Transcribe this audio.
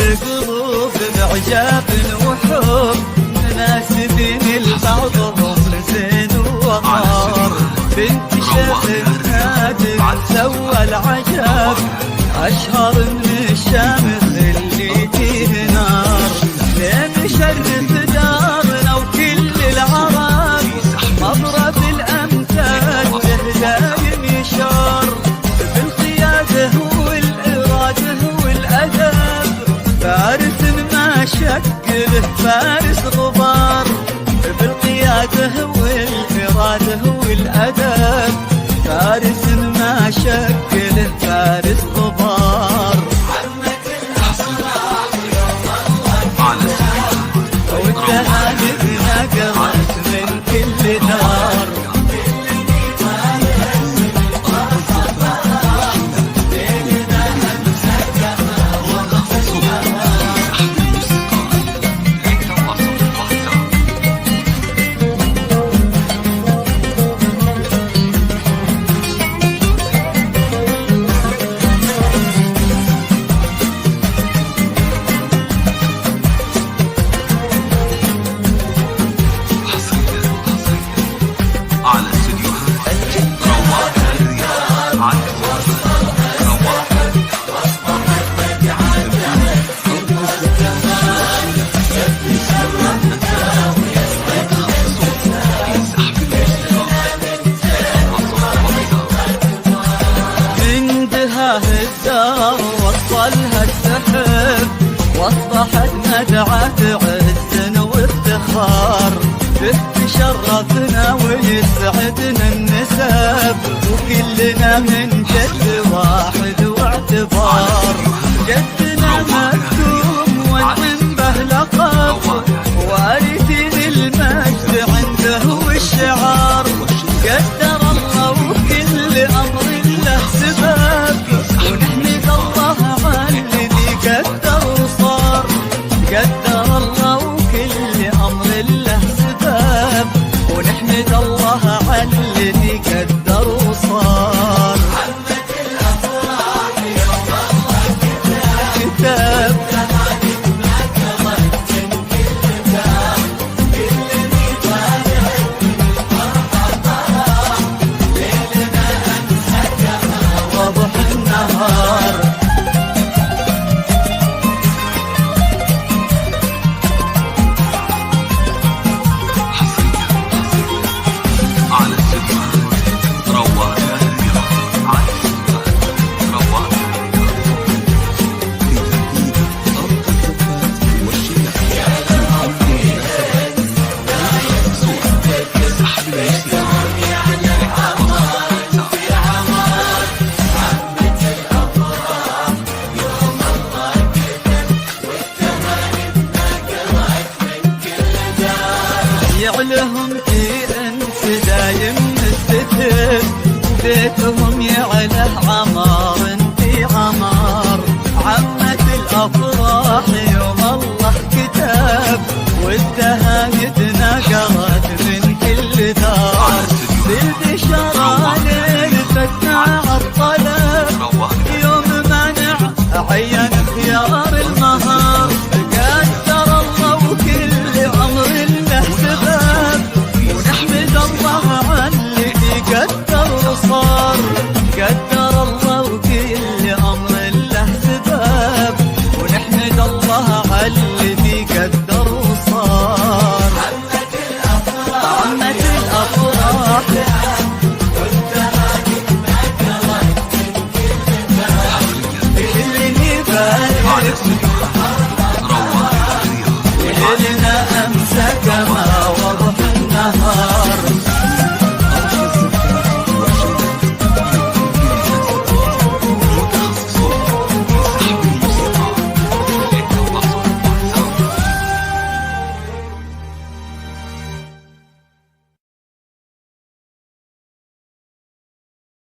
القلوب بعجاب وحب مناسبين لبعضهم زين ووقار. بنت شيخ نادر سوى العجب أشهر من الشمس اللي فيه نار. لين شرف دارنا وكل العرب مضرب الأمثال له دايم يشار. بالقيادة والإرادة والأدب فارس ما شك له فارس غبار. بالقيادة والإرادة والأدب فارس ما شك له فارس غبار. والتهاني نقرت من كل دار. الدار وصلها السحب واصبحت مدعاة عز وافتخار. به تشرفنا ويسعدنا النسب وكلنا من جد واحد واعتبار. جدنا مكتوم والعم به لقب وارثين المجد عنده والشعار. قدر الله وكل امر له سبب ونحمد الله على الذي قدر وصار. قدر الله وكل امر له سبب ونحمد الله على الذي قدر وصار. محمد الافراح يوم الله كتاب يعلهم في انس دايم مستتب وبيتهم يعله عمار في عمار. عمت الافراح يوم الله كتاب والتهاني نقرت من كل دار. بالبشرى ليل فتنا عالطريق